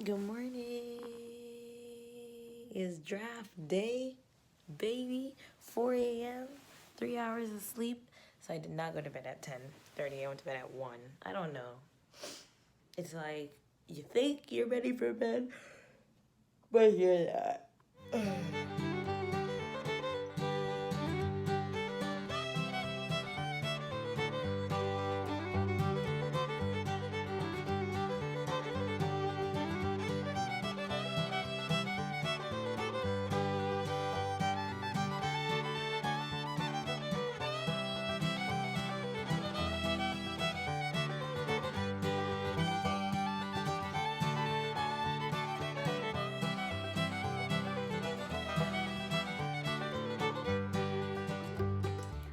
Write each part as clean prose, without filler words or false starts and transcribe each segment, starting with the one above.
Good morning. It's draft day, baby. 4 a.m., 3 hours of sleep. So I did not go to bed at 10:30. I went to bed at 1. I don't know. It's like, you think you're ready for bed, but you're not.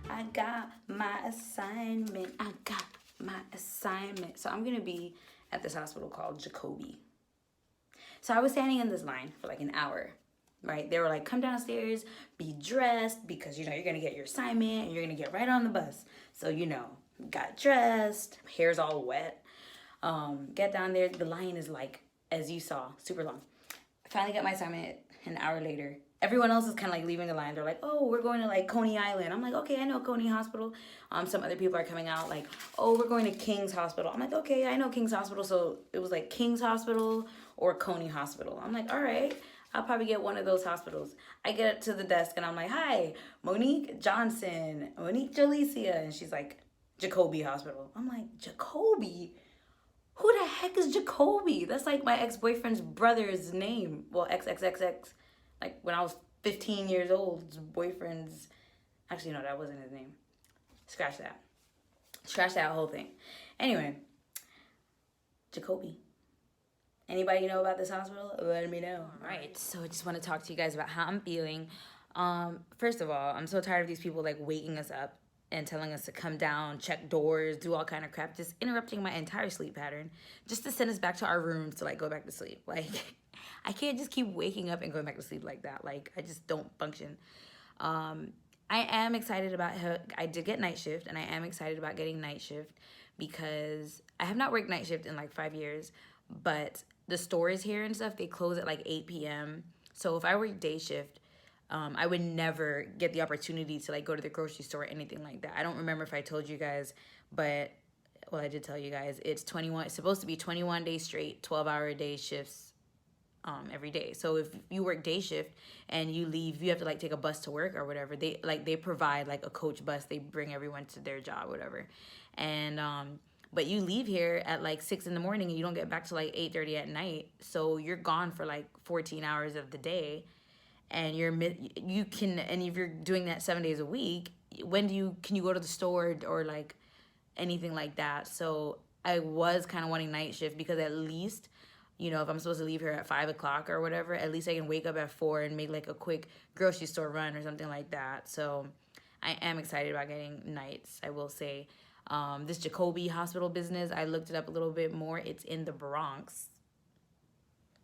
I got my assignment. I got my assignment. So I'm going to be at this hospital called Jacobi. So I was standing in this line for like an hour, right? They were like, come downstairs, be dressed, because, you're going to get your assignment and you're going to get right on the bus. So, got dressed, hair's all wet. Get down there. The line is like, as you saw, super long. I finally got my assignment an hour later. Everyone else is kind of like leaving the line. They're like, oh, we're going to like Coney Island. I'm like, okay, I know Coney Hospital. Some other people are coming out like, oh, we're going to King's Hospital. I'm like, okay, I know King's Hospital. So it was like King's Hospital or Coney Hospital. I'm like, all right, I'll probably get one of those hospitals. I get to the desk and I'm like, hi, Monique Johnson, Monique Jalicia. And she's like, Jacobi Hospital. I'm like, Jacobi? Who the heck is Jacobi? That's like my ex-boyfriend's brother's name. Well, XXXX. Like when I was 15 years old, his boyfriend's... Actually, no, that wasn't his name. Scratch that. Scratch that whole thing. Anyway, Jacobi. Anybody know about this hospital? Let me know. All right, so I just want to talk to you guys about how I'm feeling. First of all, I'm so tired of these people like waking us up and telling us to come down, check doors, do all kind of crap, just interrupting my entire sleep pattern, just to send us back to our rooms to like go back to sleep. Like, I can't just keep waking up and going back to sleep like that. Like, I just don't function. I am excited about how I did get night shift, and I am excited about getting night shift because I have not worked night shift in like 5 years, but the stores here and stuff, they close at like 8 p.m. So if I work day shift, I would never get the opportunity to like go to the grocery store or anything like that. I don't remember if I told you guys, but well, I did tell you guys. It's supposed to be 21 days straight, 12-hour day shifts every day. So if you work day shift and you leave, you have to like take a bus to work or whatever. They provide like a coach bus. They bring everyone to their job, whatever. And but you leave here at like 6 in the morning and you don't get back to like 8:30 at night. So you're gone for like 14 hours of the day. And if you're doing that 7 days a week, can you go to the store or like anything like that? So I was kind of wanting night shift because at least, if I'm supposed to leave here at 5 o'clock or whatever, at least I can wake up at 4 and make like a quick grocery store run or something like that. So I am excited about getting nights, I will say. This Jacobi hospital business, I looked it up a little bit more. It's in the Bronx.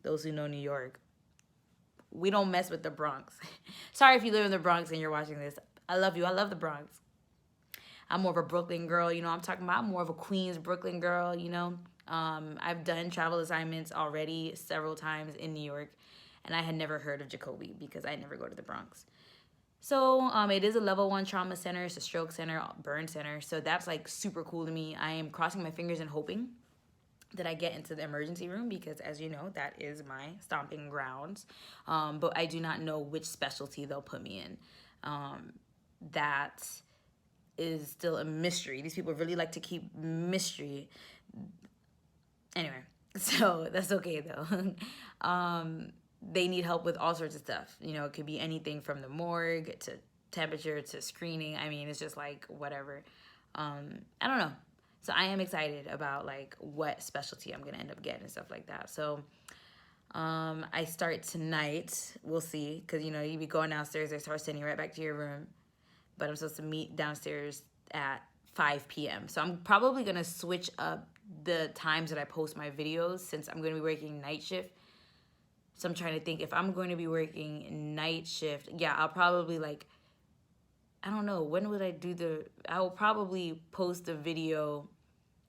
Those who know New York. We don't mess with the Bronx. Sorry if you live in the Bronx and you're watching this. I love you. I love the Bronx. I'm more of a Brooklyn girl, I'm more of a Queens, Brooklyn girl, I've done travel assignments already several times in New York, and I had never heard of Jacobi because I never go to the Bronx. So it is a level 1 trauma center. It's a stroke center, burn center. So that's like super cool to me. I am crossing my fingers and hoping that I get into the emergency room because, as you know, that is my stomping grounds. But I do not know which specialty they'll put me in. That is still a mystery. These people really like to keep mystery. Anyway, so that's okay though. They need help with all sorts of stuff. It could be anything from the morgue to temperature to screening. I mean, it's just like whatever. I don't know. So I am excited about like what specialty I'm going to end up getting and stuff like that. So I start tonight. We'll see. Because, you be going downstairs. They start sending you right back to your room. But I'm supposed to meet downstairs at 5 p.m. So I'm probably going to switch up the times that I post my videos since I'm going to be working night shift. So I'm trying to think if I'm going to be working night shift. Yeah, I'll probably like, I don't know. When would I do I will probably post a video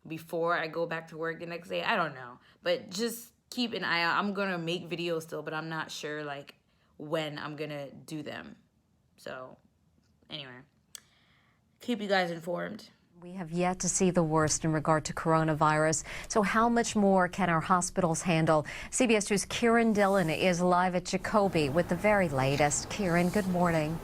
before I go back to work the next day. I don't know. But just keep an eye out. I'm going to make videos still, but I'm not sure like when I'm going to do them. So anyway, keep you guys informed. We have yet to see the worst in regard to coronavirus. So how much more can our hospitals handle? CBS 2's Kieran Dillon is live at Jacobi with the very latest. Kieran, good morning.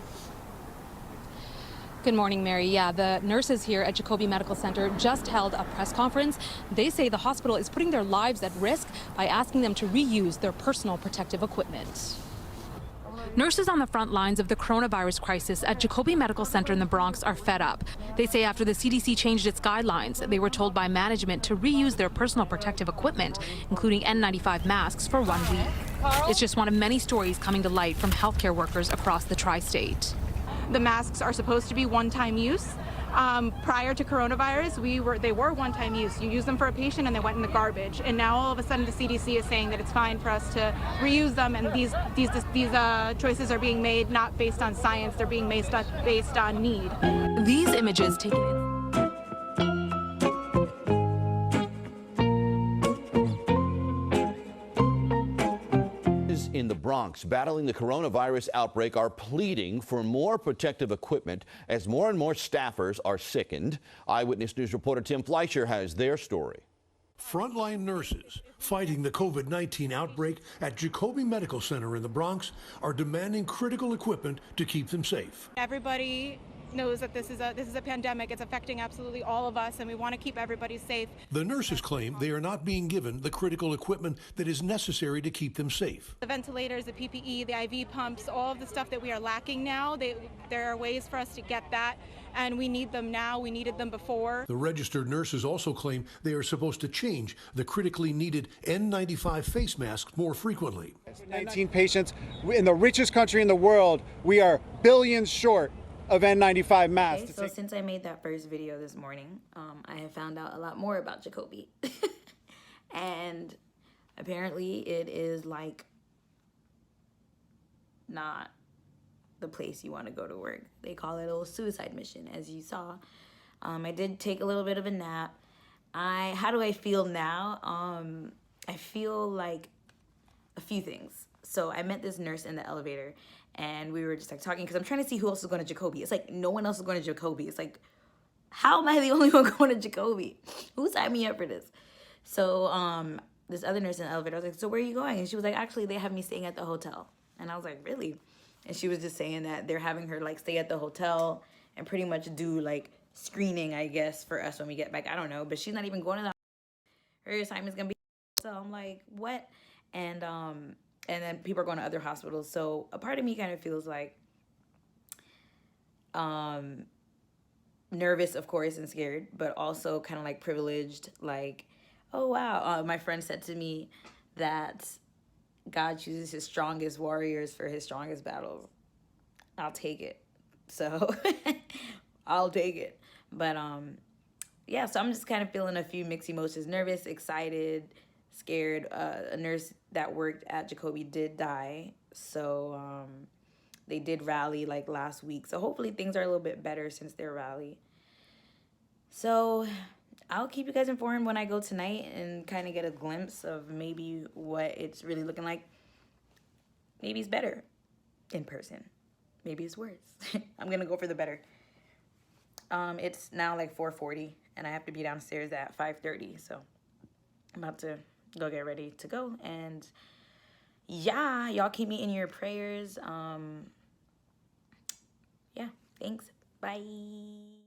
Good morning, Mary. Yeah, the nurses here at Jacobi Medical Center just held a press conference. They say the hospital is putting their lives at risk by asking them to reuse their personal protective equipment. Nurses on the front lines of the coronavirus crisis at Jacobi Medical Center in the Bronx are fed up. They say after the CDC changed its guidelines, they were told by management to reuse their personal protective equipment, including N95 masks, for 1 week. It's just one of many stories coming to light from healthcare workers across the tri-state. The masks are supposed to be one-time use. Prior to coronavirus, they were one-time use. You use them for a patient and they went in the garbage. And now all of a sudden the CDC is saying that it's fine for us to reuse them, and these choices are being made not based on science, they're being based on need. These images taken in the Bronx battling the coronavirus outbreak are pleading for more protective equipment as more and more staffers are sickened. Eyewitness News reporter Tim Fleischer has their story. Frontline nurses fighting the COVID-19 outbreak at Jacobi Medical Center in the Bronx are demanding critical equipment to keep them safe. Everybody knows that this is a pandemic. It's affecting absolutely all of us, and we want to keep everybody safe. The nurses claim they are not being given the critical equipment that is necessary to keep them safe. The ventilators, the PPE, the IV pumps, all of the stuff that we are lacking now, there are ways for us to get that, and we need them now. We needed them before. The registered nurses also claim they are supposed to change the critically needed N95 face masks more frequently. 19 patients in the richest country in the world. We are billions short of N95 masks. Okay, so since I made that first video this morning, I have found out a lot more about Jacobi. And apparently it is like not the place you want to go to work. They call it a little suicide mission, as you saw. I did take a little bit of a nap. How do I feel now? I feel like a few things. So I met this nurse in the elevator, and we were just like talking because I'm trying to see who else is going to Jacobi. It's like no one else is going to Jacobi. It's like, how am I the only one going to Jacobi? Who signed me up for this? So this other nurse in the elevator, I was like, so where are you going? And she was like, actually, they have me staying at the hotel. And I was like, really? And she was just saying that they're having her like stay at the hotel and pretty much do like screening, I guess, for us when we get back. I don't know, but she's not even going to the hospital. Her assignment's gonna be. So I'm like, what? And then people are going to other hospitals. So a part of me kind of feels like nervous, of course, and scared, but also kind of like privileged. Like, oh, wow. My friend said to me that God chooses his strongest warriors for his strongest battles. I'll take it. So I'll take it. But yeah, so I'm just kind of feeling a few mixed emotions, nervous, excited, scared. A nurse that worked at Jacobi did die, so they did rally like last week, so hopefully things are a little bit better since their rally. So I'll keep you guys informed when I go tonight and kind of get a glimpse of maybe what it's really looking like. Maybe it's better in person, maybe it's worse. I'm gonna go for the better. It's now like 4:40 and I have to be downstairs at 5:30, so I'm about to go get ready to go. And yeah, y'all keep me in your prayers. Yeah, thanks. Bye.